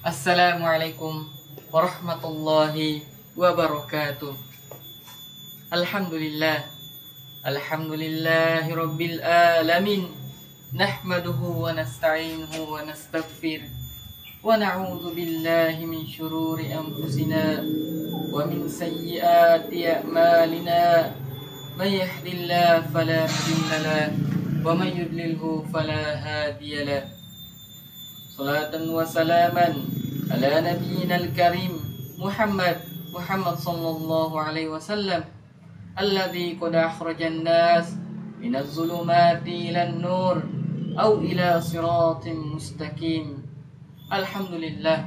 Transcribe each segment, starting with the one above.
Assalamualaikum warahmatullahi wabarakatuh. Alhamdulillah, alhamdulillahi rabbil alamin. Nahmaduhu wa nasta'inuhu wa nastaghfir wa na'udzu billahi min syururi anfusina wa min sayyiati a'malina. May yahdihillahu fala mudilla lahu wa may yudlilhu fala hadiya lahu. Salatan wa salaman ala nabiyyina al-karim Muhammad sallallahu alaihi wasallam alladzi qad akhrajan nas minaz zulumati ilan nur au ila siratim mustaqim. Alhamdulillah,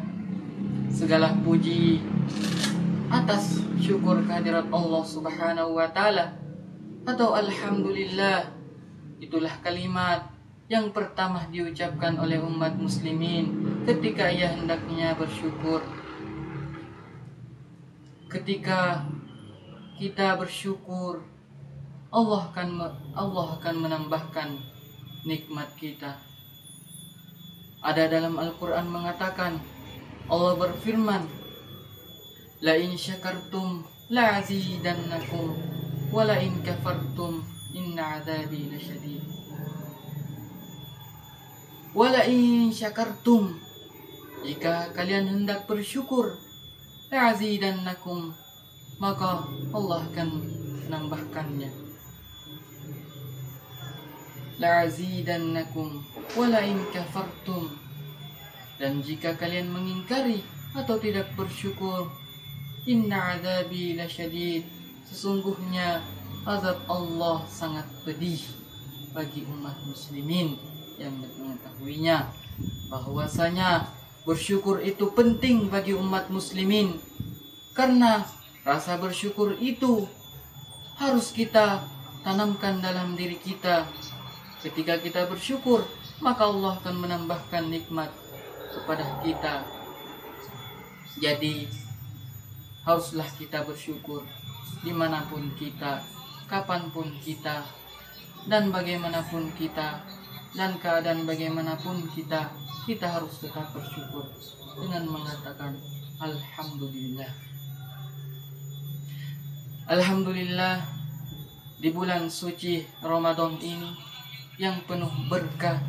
segala puji atas syukur kehadirat Allah Subhanahu wa taala, atau alhamdulillah itulah kalimat yang pertama diucapkan oleh umat muslimin ketika ia hendaknya bersyukur. Ketika kita bersyukur, Allah akan menambahkan nikmat kita. Ada dalam Al-Quran mengatakan, Allah berfirman, la in syakartum la azidannakum wa la in kafartum inna adzabi lasyadid. Wala in syakartum, jika kalian hendak bersyukur, la'azidannakum, maka Allah akan menambahkannya. La'azidannakum wala in kafartum, dan jika kalian mengingkari atau tidak bersyukur, inna adzabi lasyadid, sesungguhnya azab Allah sangat pedih bagi umat muslimin yang mengetahuinya. Bahwasanya bersyukur itu penting bagi umat muslimin, karena rasa bersyukur itu harus kita tanamkan dalam diri kita. Ketika kita bersyukur, maka Allah akan menambahkan nikmat kepada kita. Jadi haruslah kita bersyukur dimanapun kita, kapanpun kita, dan bagaimanapun kita, dan keadaan bagaimanapun kita harus tetap bersyukur dengan mengatakan alhamdulillah. Alhamdulillah, di bulan suci Ramadan ini yang penuh berkah,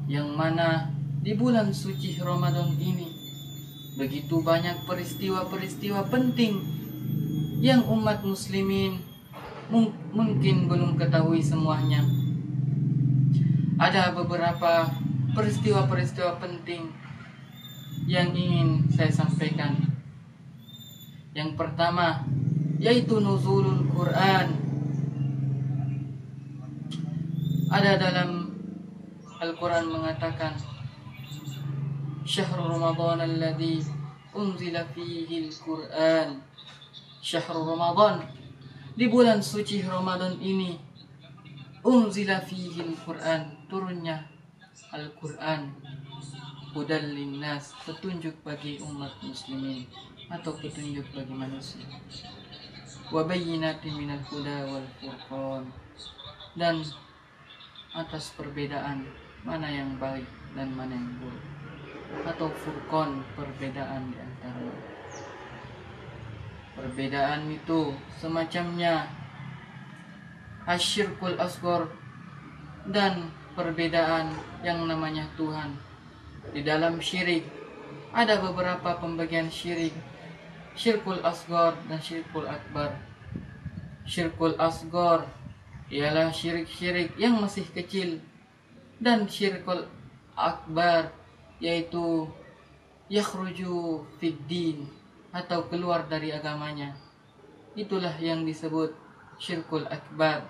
yang mana di bulan suci Ramadan ini begitu banyak peristiwa-peristiwa penting yang umat muslimin mungkin belum ketahui semuanya. Ada beberapa peristiwa-peristiwa penting yang ingin saya sampaikan. Yang pertama yaitu nuzulul Quran. Ada dalam Al-Quran mengatakan, Syahrul Ramadan alladzi unzila fihi al-Quran. Syahrul Ramadan, di bulan suci Ramadan ini, unzila fihi al-Quran, turunnya Al-Quran, hudal linnas, petunjuk bagi umat muslimin atau petunjuk bagi manusia, wa bayyinatin minal huda wal furqan, dan atas perbedaan mana yang baik dan mana yang buruk, atau furqan, perbedaan di antara. Perbedaan itu semacamnya asyirkul asghar, dan perbedaan yang namanya Tuhan. Di dalam syirik ada beberapa pembagian syirik, syirkul asghar dan syirkul akbar. Syirkul asghar ialah syirik-syirik yang masih kecil, dan syirkul akbar yaitu yakhruju fid din, atau keluar dari agamanya. Itulah yang disebut syirkul akbar.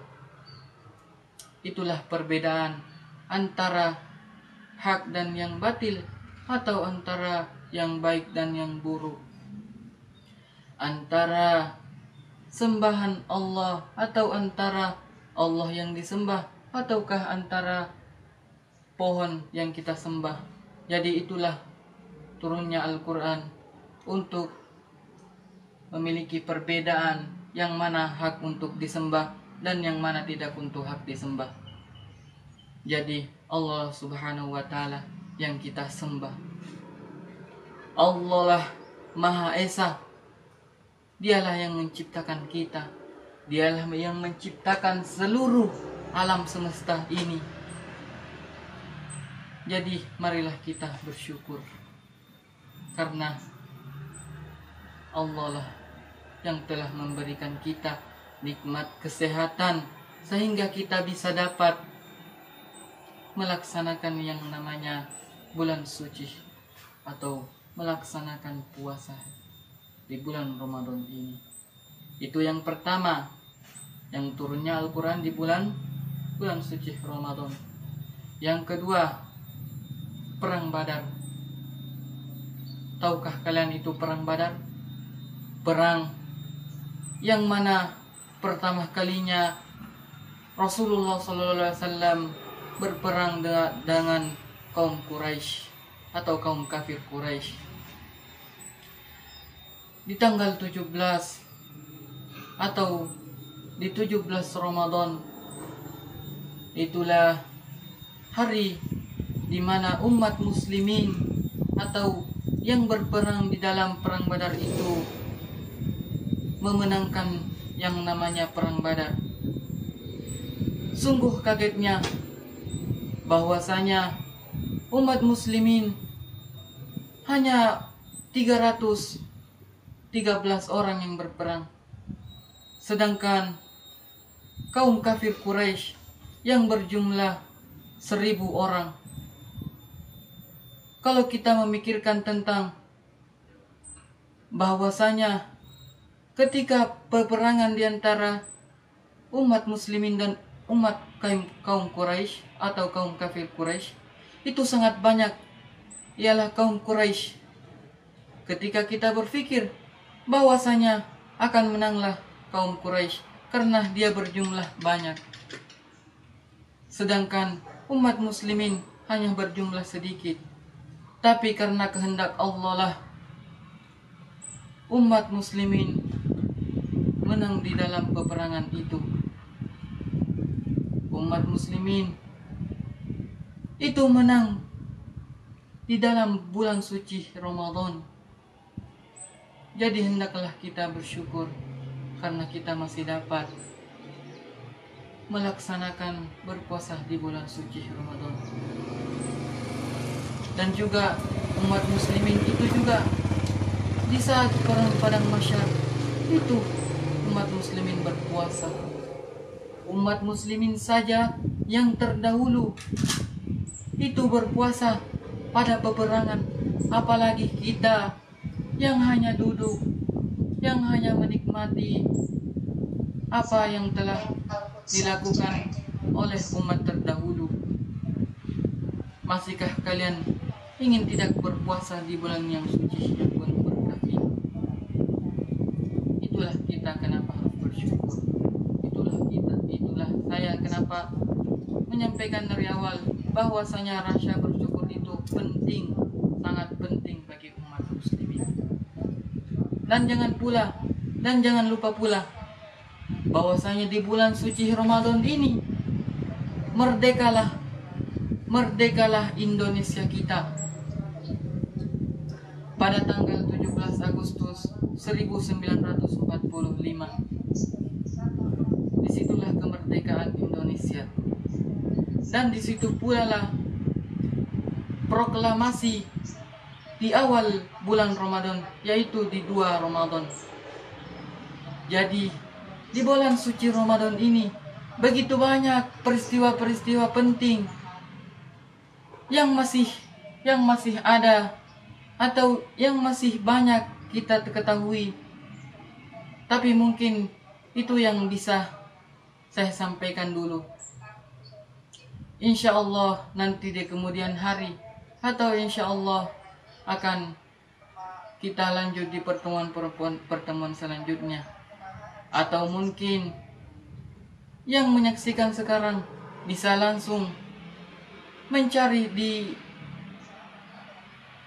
Itulah perbedaan antara hak dan yang batil, atau antara yang baik dan yang buruk, antara sembahan Allah atau antara Allah yang disembah, ataukah antara pohon yang kita sembah. Jadi itulah turunnya Al-Quran untuk memiliki perbedaan yang mana hak untuk disembah dan yang mana tidak untuk hak disembah. Jadi Allah Subhanahu wa ta'ala yang kita sembah. Allah lah Maha Esa. Dialah yang menciptakan kita. Dialah yang menciptakan seluruh alam semesta ini. Jadi marilah kita bersyukur, karena Allah lah yang telah memberikan kita nikmat kesehatan sehingga kita bisa dapat melaksanakan yang namanya bulan suci atau melaksanakan puasa di bulan Ramadan ini. Itu yang pertama, yang turunnya Al-Quran di bulan suci Ramadan. Yang kedua, Perang Badar. Tahukah kalian itu Perang Badar? Perang yang mana pertama kalinya Rasulullah SAW berperang dengan kaum Quraisy atau kaum kafir Quraisy. Di tanggal 17 atau di 17 Ramadan, itulah hari di mana umat muslimin atau yang berperang di dalam Perang Badar itu memenangkan yang namanya Perang Badar. Sungguh kagetnya bahwasanya umat muslimin hanya 313 orang yang berperang, sedangkan kaum kafir Quraisy yang berjumlah 1000 orang. Kalau kita memikirkan tentang bahwasanya ketika peperangan di antara umat muslimin dan umat kaum Quraisy atau kaum kafir Quraisy itu sangat banyak, ialah kaum Quraisy. Ketika kita berpikir bahwasanya akan menanglah kaum Quraisy karena dia berjumlah banyak, sedangkan umat muslimin hanya berjumlah sedikit. Tapi karena kehendak Allah lah umat muslimin menang di dalam peperangan itu. Umat muslimin itu menang di dalam bulan suci Ramadan. Jadi hendaklah kita bersyukur karena kita masih dapat melaksanakan berpuasa di bulan suci Ramadan. Dan juga umat muslimin itu juga di saat perang padang mahsyar itu umat muslimin berpuasa. Umat muslimin saja yang terdahulu itu berpuasa pada peperangan, apalagi kita yang hanya duduk, yang hanya menikmati apa yang telah dilakukan oleh umat terdahulu. Masihkah kalian ingin tidak berpuasa di bulan yang suci, yang penuh berkah ini? Itulah kita kenapa harus bersyukur. Itulah saya kenapa menyampaikan dari awal bahwasanya rasa bersyukur itu penting, sangat penting bagi umat muslimin. Dan jangan lupa pula bahwasanya di bulan suci Ramadan ini merdekalah Indonesia kita. Pada tanggal 17 Agustus 1945. Disitulah kemerdekaan Indonesia. Dan disitu pula lah proklamasi di awal bulan Ramadan, yaitu di 2 Ramadan. Jadi di bulan suci Ramadan ini begitu banyak peristiwa-peristiwa penting yang masih ada atau yang masih banyak kita ketahui. Tapi mungkin itu yang bisa saya sampaikan dulu. Insya Allah nanti di kemudian hari atau insya Allah akan kita lanjut di pertemuan selanjutnya. Atau mungkin yang menyaksikan sekarang bisa langsung mencari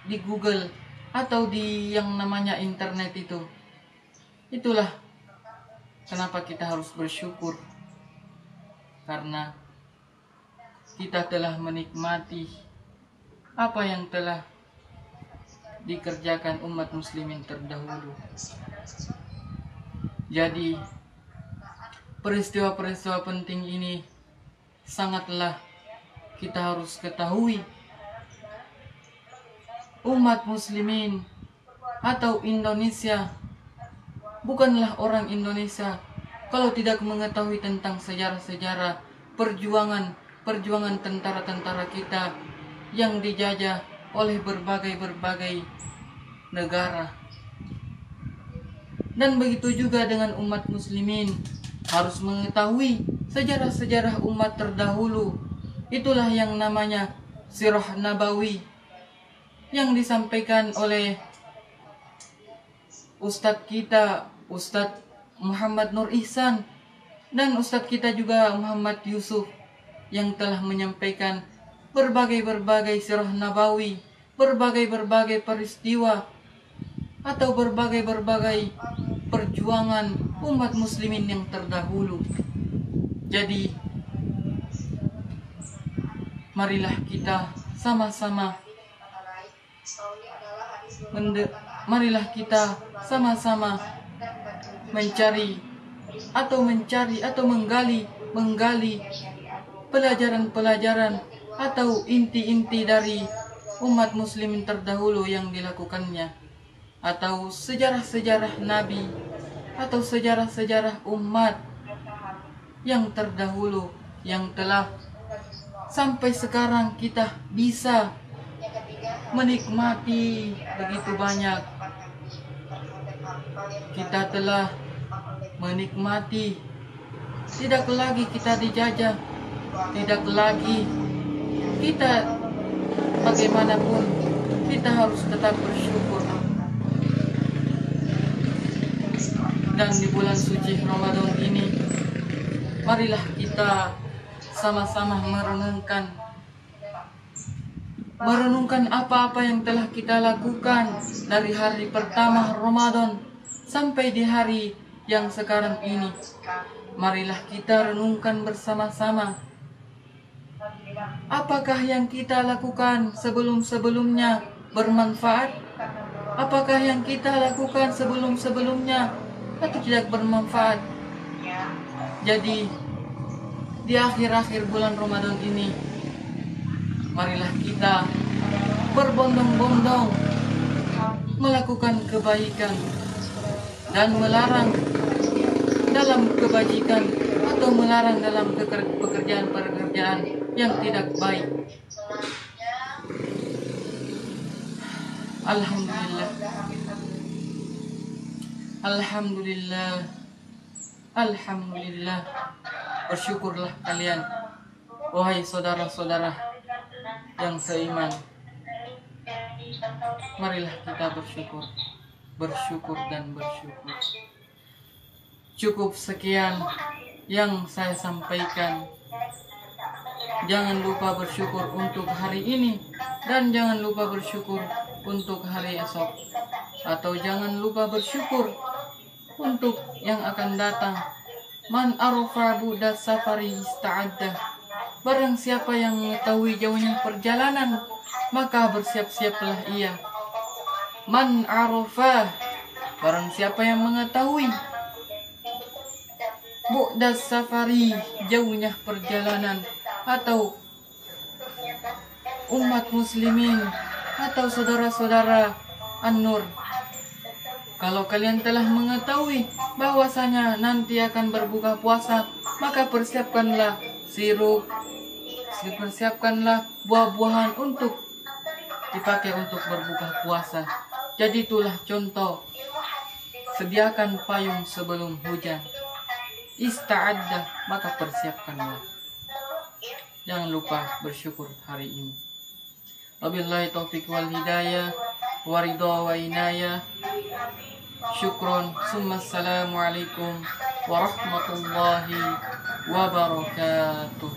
di Google atau di yang namanya internet itu. Itulah kenapa kita harus bersyukur, karena kita telah menikmati apa yang telah dikerjakan umat muslimin terdahulu. Jadi peristiwa-peristiwa penting ini sangatlah kita harus ketahui. Umat muslimin atau Indonesia bukanlah orang Indonesia kalau tidak mengetahui tentang sejarah-sejarah perjuangan tentara-tentara kita yang dijajah oleh berbagai negara. Dan begitu juga dengan umat muslimin, harus mengetahui sejarah-sejarah umat terdahulu. Itulah yang namanya Sirah Nabawi yang disampaikan oleh Ustadz kita, Ustadz Muhammad Nur Ihsan, dan Ustadz kita juga Muhammad Yusuf, yang telah menyampaikan berbagai Sirah Nabawi, berbagai peristiwa atau berbagai perjuangan umat muslimin yang terdahulu. Jadi marilah kita sama-sama mencari atau menggali pelajaran atau inti-inti dari umat muslimin terdahulu yang dilakukannya, atau sejarah-sejarah nabi atau sejarah-sejarah umat yang terdahulu yang telah sampai sekarang kita bisa menikmati begitu banyak. Kita telah menikmati, tidak lagi kita dijajah, tidak lagi kita bagaimanapun kita harus tetap bersyukur. Dan di bulan suci Ramadan ini, marilah kita sama-sama merenungkan apa-apa yang telah kita lakukan dari hari pertama Ramadan sampai di hari yang sekarang ini. Marilah kita renungkan bersama-sama, apakah yang kita lakukan sebelum-sebelumnya bermanfaat? Apakah yang kita lakukan sebelum-sebelumnya atau tidak bermanfaat? Jadi di akhir-akhir bulan Ramadan ini, marilah kita berbondong-bondong melakukan kebaikan dan melarang dalam kebajikan atau melarang dalam pekerjaan-pekerjaan yang tidak baik. Alhamdulillah. Bersyukurlah kalian, wahai saudara-saudara yang seiman. Marilah kita bersyukur. Cukup sekian yang saya sampaikan. Jangan lupa bersyukur untuk hari ini, dan jangan lupa bersyukur untuk hari esok, atau jangan lupa bersyukur untuk yang akan datang. Man arafa bu'da safari ista'addah. Barang siapa yang mengetahui jauhnya perjalanan, maka bersiap-siaplah ia. Man arafa, barang siapa yang mengetahui bu'da safari, jauhnya perjalanan, atau umat muslimin atau saudara-saudara An-Nur, kalau kalian telah mengetahui bahwasanya nanti akan berbuka puasa, maka persiapkanlah sirup, persiapkanlah buah-buahan untuk dipakai untuk berbuka puasa. Jadi itulah contoh, sediakan payung sebelum hujan. Ista'addah, maka persiapkanlah. Jangan lupa bersyukur hari ini. Wabillahi taufiq wal hidayah, waridha wa inayah. Syukron, summa assalamualaikum warahmatullahi wabarakatuh.